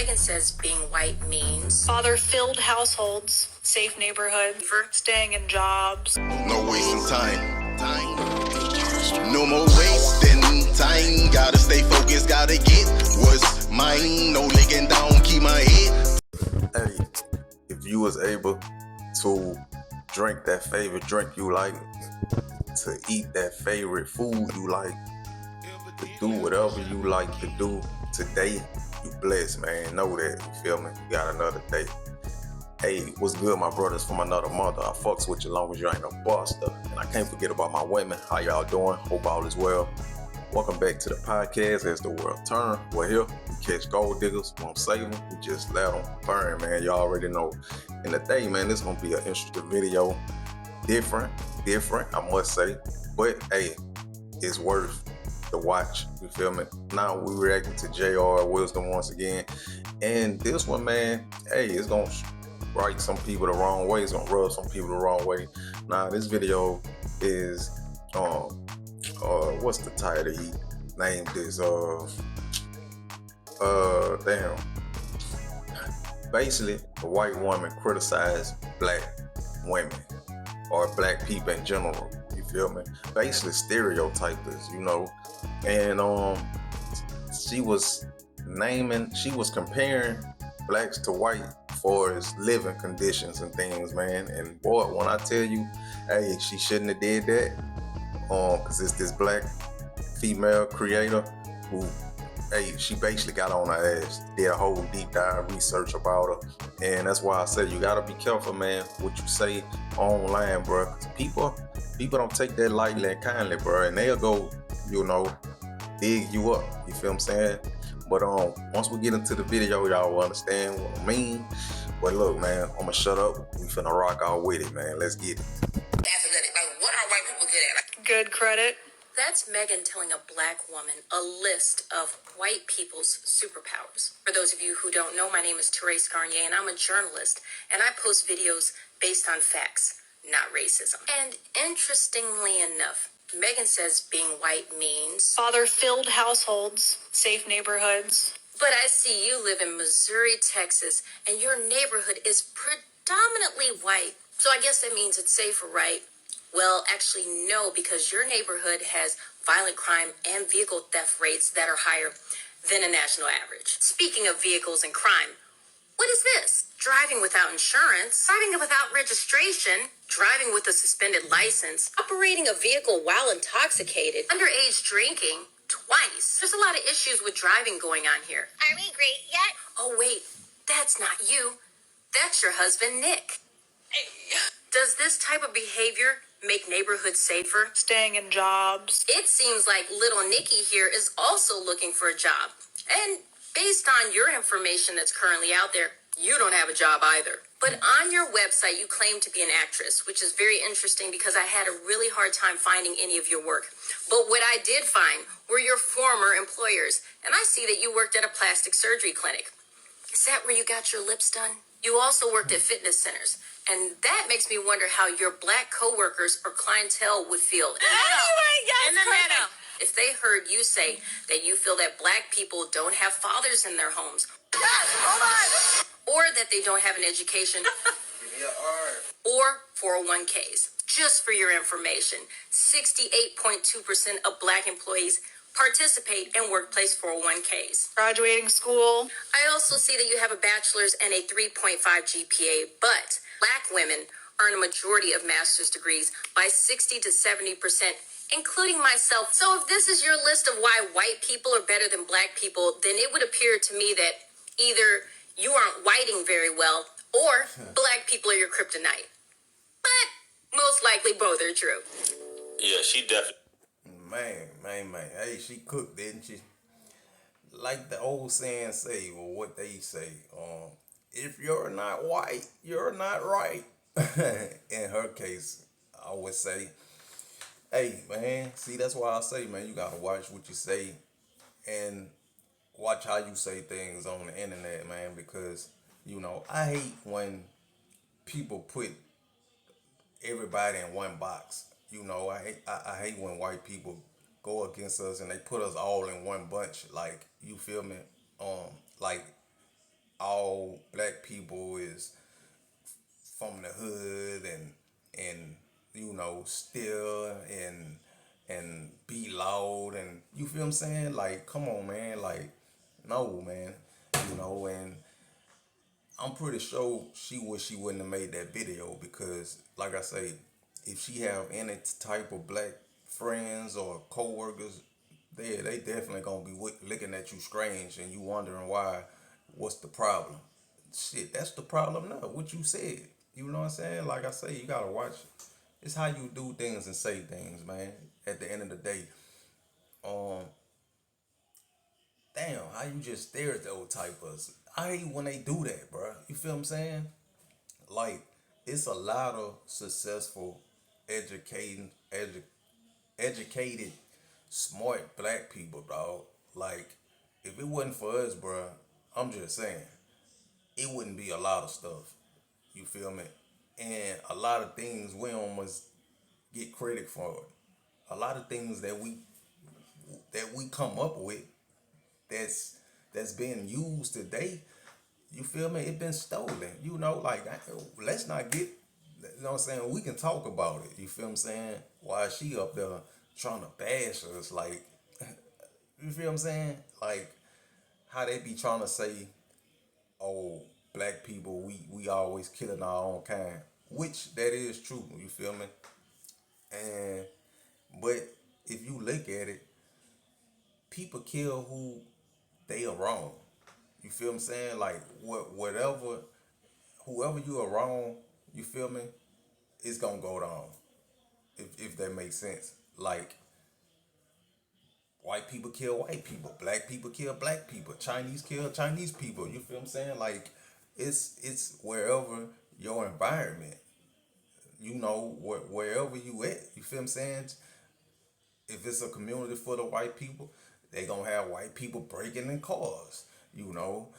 Megan says being white means father-filled households, safe neighborhoods, for staying in jobs. No wasting time. No more wasting time. Gotta stay focused, gotta get what's mine. No licking down, keep my head. Hey, if you was able to drink that favorite drink you like, to eat that favorite food you like, to do whatever you like to do today, you blessed, man. Know that, you feel me? You got another day. Hey, what's good, my brothers from another mother? I fucks with you long as you ain't no buster. And I can't forget about my women. How y'all doing? Hope all is well. Welcome back to the podcast as the world turns. We're here. We catch gold diggers. We don't save them. We just let them burn, man. Y'all already know. And today, man, this is going to be an interesting video. Different, I must say. But, hey, it's worth the watch. You feel me? Now we reacting to JR Wisdom once again. And this one, man, hey, it's going to right some people the wrong way. It's gonna rub some people the wrong way. Now this video is what's the title he named this? Basically a white woman criticized black women or black people in general. You feel me? Basically stereotypers, you know. And she was comparing blacks to white for his living conditions and things, man. And boy, when I tell you, hey, she shouldn't have did that, cause it's this black female creator who, hey, she basically got on her ass, did a whole deep dive research about her. And that's why I said you gotta be careful, man, what you say online, bro. Cause people don't take that lightly and kindly, bro. And they'll go, you know, dig you up. You feel what I'm saying? But once we get into the video, y'all will understand what I mean. But look, man, I'm gonna shut up. We finna rock out with it, man. Let's get it. athletic. Like, what are white people good at? Good credit. That's Megan telling a black woman a list of white people's superpowers. For those of you who don't know, my name is Therese Garnier, and I'm a journalist, and I post videos based on facts, not racism. And interestingly enough, Megan says being white means Father-filled households, safe neighborhoods. But I see you live in Missouri, Texas, and your neighborhood is predominantly white. So I guess that means it's safer, right? Well, actually, no, because your neighborhood has violent crime and vehicle theft rates that are higher than a national average. Speaking of vehicles and crime, what is this? Driving without insurance, driving without registration, driving with a suspended license, operating a vehicle while intoxicated, underage drinking, twice. There's a lot of issues with driving going on here. Are we great yet? Oh, wait, that's not you. That's your husband, Nick. Does this type of behavior make neighborhoods safer? Staying in jobs. It seems like little Nikki here is also looking for a job. And based on your information that's currently out there, you don't have a job either. But on your website, you claim to be an actress, which is very interesting because I had a really hard time finding any of your work. But what I did find were your former employers. And I see that you worked at a plastic surgery clinic. Is that where you got your lips done? You also worked at fitness centers. And that makes me wonder how your black coworkers or clientele would feel. In the middle. If they heard you say that you feel that black people don't have fathers in their homes. Or that they don't have an education. Or 401ks. Just for your information, 68.2% of black employees participate in workplace 401ks. Graduating school. I also see that you have a bachelor's and a 3.5 GPA, but black women earn a majority of master's degrees by 60 to 70%, including myself. So if this is your list of why white people are better than black people, then it would appear to me that either you aren't whiting very well or black people are your kryptonite. But most likely both are true. Yeah, she definitely. Man. Hey, she cooked, didn't she? Like the old saying say, or what they say, if you're not white, you're not right. In her case, I would say, hey, man, see, that's why I say, man, you gotta watch what you say and watch how you say things on the internet, man, because, you know, I hate when people put everybody in one box. You know, I hate when white people go against us and they put us all in one bunch. Like, you feel me? Like all black people is from the hood and you know steal and be loud, and you feel what I'm saying? Like, come on, man. Like, no, man. You know, and I'm pretty sure she wish she wouldn't have made that video, because, like I say, if she have any type of black friends or coworkers, they definitely gonna be looking at you strange, and you wondering why. What's the problem? Shit, that's the problem now. What you said. You know what I'm saying? Like I say, you gotta watch. It's how you do things and say things, man. At the end of the day, um, damn, how you just stereotype us? I hate when they do that, bro. You feel what I'm saying? Like, it's a lot of successful, educated, smart black people, dog. Like, if it wasn't for us, bro, I'm just saying, it wouldn't be a lot of stuff. You feel me? And a lot of things we almost get credit for it. A lot of things that we come up with that's being used today. You feel me? It been stolen. You know, like, let's not get. You know what I'm saying? We can talk about it. You feel what I'm saying? Why she up there trying to bash us? Like, you feel what I'm saying? Like, how they be trying to say, oh, black people, we always killing our own kind, which that is true. You feel me? And but if you look at it, people kill who they are wrong. You feel what I'm saying? Like, whoever you are wrong, you feel me? It's gonna go down. If that makes sense. Like, white people kill white people, black people kill black people, Chinese kill Chinese people. You feel what I'm saying? Like, it's wherever your environment, you know, wherever you at. You feel what I'm saying? If it's a community full of white people, they gonna have white people breaking in cars. You know,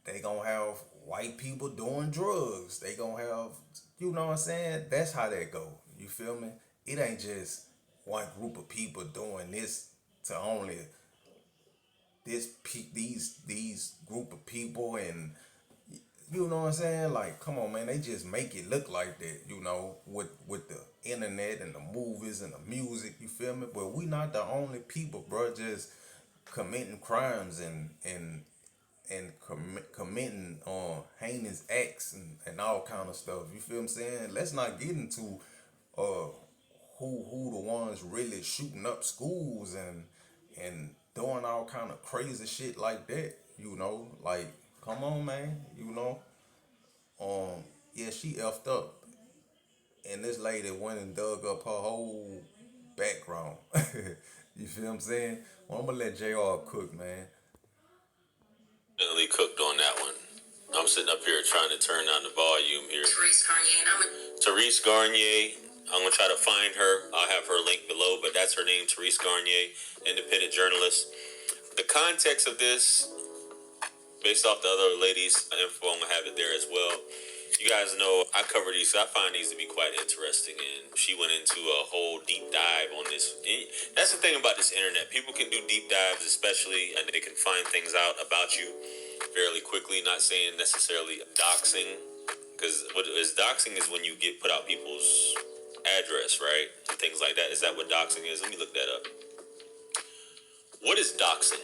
they gonna have white people doing drugs. They gonna have, you know what I'm saying? That's how that go. You feel me? It ain't just one group of people doing this to only these group of people, and you know what I'm saying? Like, come on, man. They just make it look like that, you know, with the internet and the movies and the music. You feel me? But we not the only people, bro, just committing crimes and committing heinous acts and all kind of stuff. You feel what I'm saying? Let's not get into who the ones really shooting up schools and doing all kind of crazy shit like that. You know, like, come on, man. You know, yeah, she effed up, and this lady went and dug up her whole background. You feel what I'm saying? Well, I'm gonna let JR cook, man. Definitely cooked on that one. I'm sitting up here trying to turn down the volume here. Therese Garnier, and Therese Garnier. I'm gonna try to find her. I'll have her link below, but that's her name, Therese Garnier, independent journalist. The context of this, based off the other ladies' info, I'm gonna have it there as well. You guys know I cover these, so I find these to be quite interesting. And she went into a whole deep dive on this. And that's the thing about this internet. People can do deep dives, especially, and they can find things out about you fairly quickly. Not saying necessarily doxing, because what is doxing is when you put out people's address, right? And things like that. Is that what doxing is? Let me look that up. What is doxing?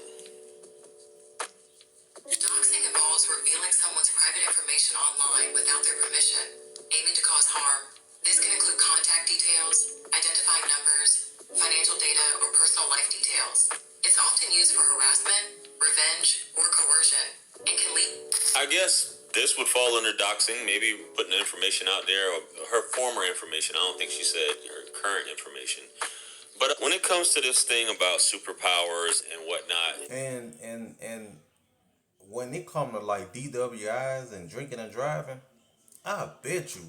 doxing involves revealing someone's private information online without their permission, aiming to cause harm. This can include contact details, identifying numbers, financial data, or personal life details. It's often used for harassment, revenge, or coercion, and can lead. I guess this would fall under doxing, maybe putting the information out there, or her former information. I don't think she said her current information. But when it comes to this thing about superpowers and whatnot, And when it come to like DWIs and drinking and driving, I bet you,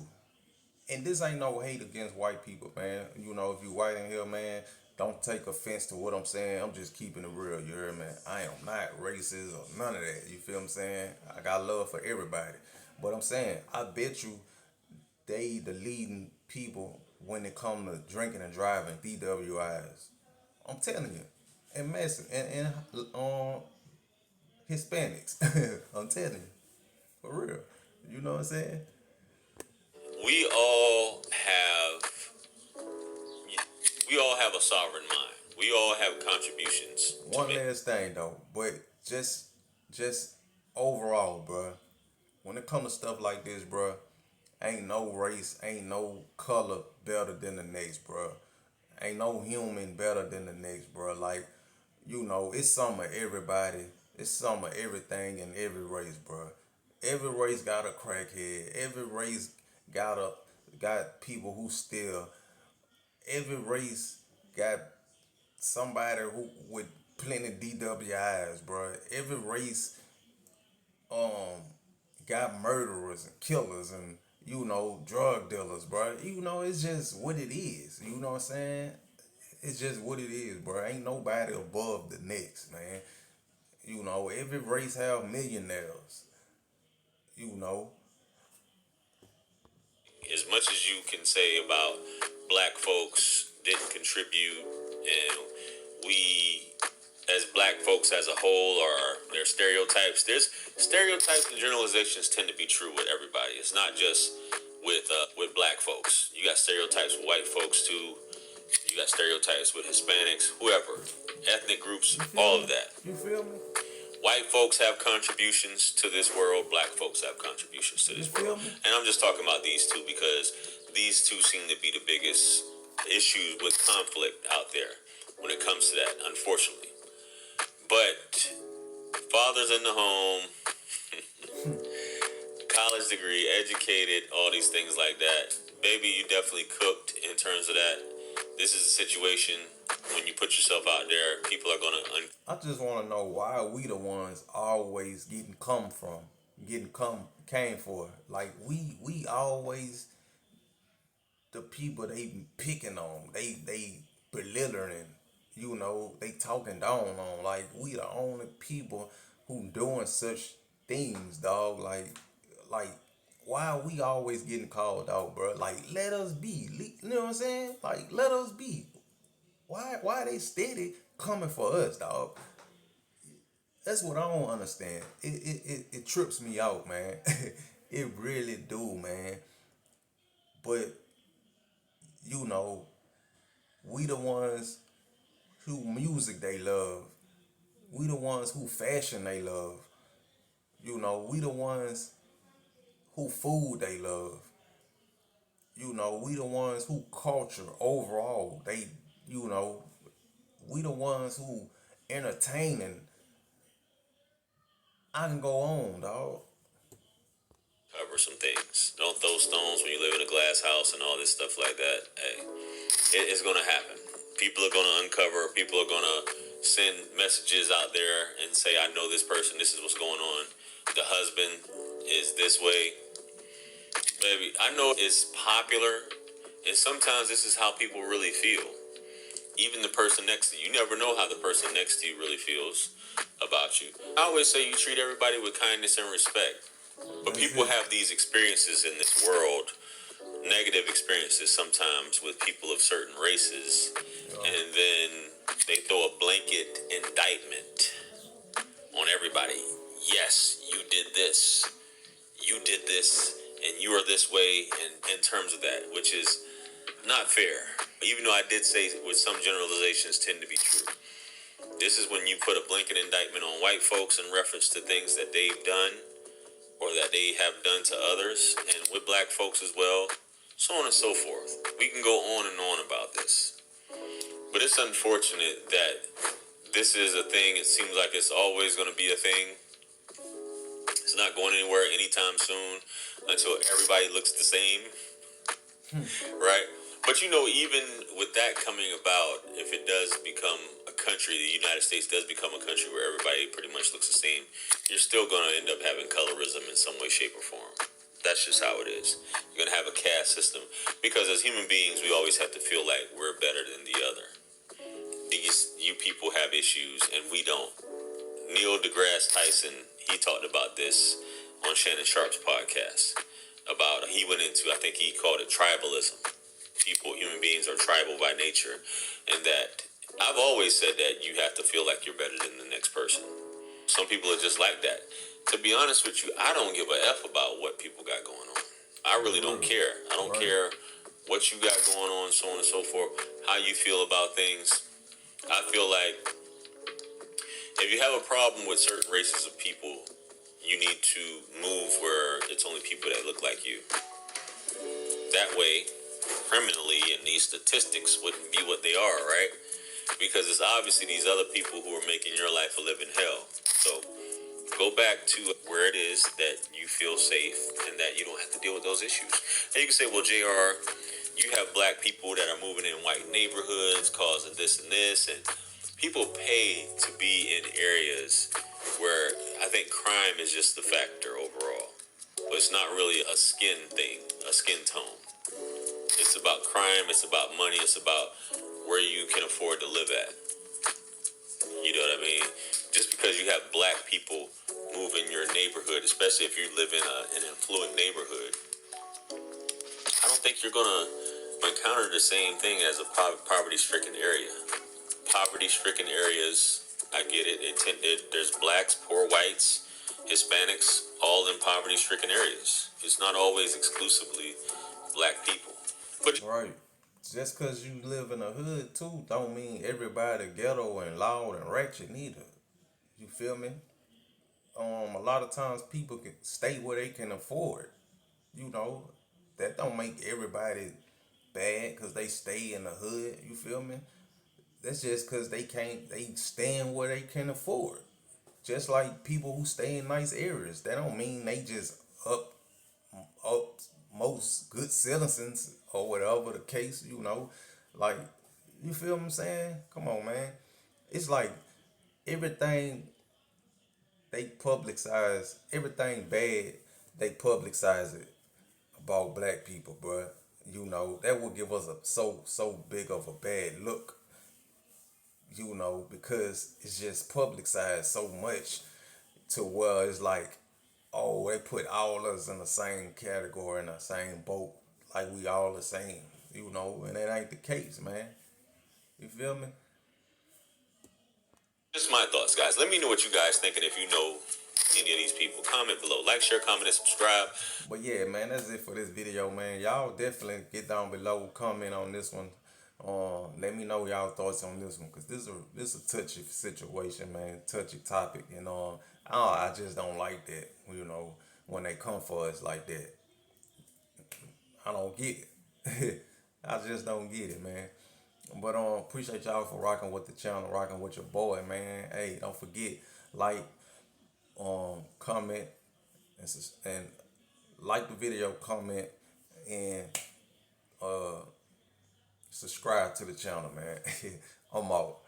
and this ain't no hate against white people, man. You know, if you white in here, man, don't take offense to what I'm saying. I'm just keeping it real, you hear me? I am not racist or none of that. You feel what I'm saying? I got love for everybody. But I'm saying, I bet you they the leading people when it come to drinking and driving, DWIs. I'm telling you. And messing and Hispanics. I'm telling you. For real. You know what I'm saying? We all have a sovereign mind. We all have contributions to One make. last thing though, but just overall, bruh, when it comes to stuff like this, bruh, ain't no race, ain't no color better than the next, bruh. Ain't no human better than the next, bruh. Like, it's some of everybody. It's some of everything in every race, bruh. Every race got a crackhead. Every race got people who steal. Every race got somebody who with plenty DWIs, bro. Every race got murderers and killers and drug dealers, bro. It's just what it is. You know what I'm saying? It's just what it is, bro. Ain't nobody above the next, man. Every race have millionaires. You know, As much as you can say about black folks didn't contribute, and we as black folks as a whole are there stereotypes. There's stereotypes and generalizations tend to be true with everybody. It's not just with black folks. You got stereotypes with white folks too. You got stereotypes with Hispanics, whoever, ethnic groups, all of that. you feel me? White folks have contributions to this world. Black folks have contributions to this world. And I'm just talking about these two because these two seem to be the biggest issues with conflict out there when it comes to that, unfortunately. But fathers in the home, college degree, educated, all these things like that. Baby, you definitely cooked in terms of that. This is a situation when you put yourself out there, people are gonna. I just want to know why we the ones always came for. Like we always the people they be picking on. They belittling. They talking down on. Like we the only people who doing such things, dog. Like why are we always getting called out, bro? Like let us be. You know what I'm saying? Like let us be. Why they steady coming for us, dog? That's what I don't understand. It trips me out, man. It really do, man. But we the ones who music they love. We the ones who fashion they love. We the ones who food they love. We the ones who culture overall. We the ones who entertaining. I can go on, dog. Cover some things. Don't throw stones when you live in a glass house and all this stuff like that. Hey, it's gonna happen. People are gonna uncover. People are gonna send messages out there and say, "I know this person. This is what's going on. The husband is this way." Baby, I know it's popular, and sometimes this is how people really feel. Even the person next to you, you never know how the person next to you really feels about you. I always say you treat everybody with kindness and respect. But people have these experiences in this world, negative experiences sometimes with people of certain races, and then they throw a blanket indictment on everybody. Yes, you did this, and you are this way in terms of that, which is not fair. Even though I did say with some generalizations tend to be true. This is when you put a blanket indictment on white folks in reference to things that they've done or that they have done to others, and with black folks as well, so on and so forth. We can go on and on about this. But it's unfortunate that this is a thing. It seems like it's always going to be a thing. It's not going anywhere anytime soon until everybody looks the same, right? But even with that coming about, if it does become a country, the United States does become a country where everybody pretty much looks the same, you're still going to end up having colorism in some way, shape, or form. That's just how it is. You're going to have a caste system because as human beings, we always have to feel like we're better than the other. You people have issues and we don't. Neil deGrasse Tyson, he talked about this on Shannon Sharp's podcast. He went into, I think he called it tribalism. Human beings are tribal by nature, and that I've always said that you have to feel like you're better than the next person. Some people are just like that. To be honest with you, I don't give a F about what people got going on. I really don't care. I don't care what you got going on, so on and so forth, how you feel about things. I feel like if you have a problem with certain races of people, you need to move where it's only people that look like you. That way, criminally, and these statistics wouldn't be what they are, right? Because it's obviously these other people who are making your life a living hell. So go back to where it is that you feel safe and that you don't have to deal with those issues. And you can say, well, JR, you have black people that are moving in white neighborhoods causing this and this, and people pay to be in areas where I think crime is just the factor overall. But it's not really a skin thing, a skin tone. It's about crime, it's about money, it's about where you can afford to live at. You know what I mean? Just because you have black people move in your neighborhood, especially if you live in an affluent neighborhood, I don't think you're gonna encounter the same thing as a poverty-stricken area. Poverty-stricken areas, I get it. There's blacks, poor whites, Hispanics, all in poverty-stricken areas. It's not always exclusively black people. But Right. Just cause you live in a hood too, don't mean everybody ghetto and loud and ratchet neither. You feel me? A lot of times people can stay where they can afford. You know, that don't make everybody bad cause they stay in the hood. You feel me? That's just cause they stand where they can afford. Just like people who stay in nice areas. That don't mean they just up most good citizens or whatever the case, you know. Like, you feel what I'm saying? Come on, man. It's like everything everything bad, they publicize it about black people, bruh. You know, that would give us a so big of a bad look, you know, because it's just publicized so much to where it's like, oh, they put all us in the same category, in the same boat, like we all the same, you know, and that ain't the case, man. You feel me? just my thoughts, guys. Let me know what you guys think, and if you know any of these people. Comment below. Like, share, comment, and subscribe. But yeah, man, that's it for this video, man. Y'all definitely get down below, comment on this one. Let me know y'all thoughts on this one, cause this is a touchy situation, man. Touchy topic, and I just don't like that. You know, when they come for us like that, I don't get it. I just don't get it, man. But appreciate y'all for rocking with the channel, rocking with your boy, man. Hey, don't forget, like, comment, and like the video, comment, and subscribe to the channel, man. I'm out.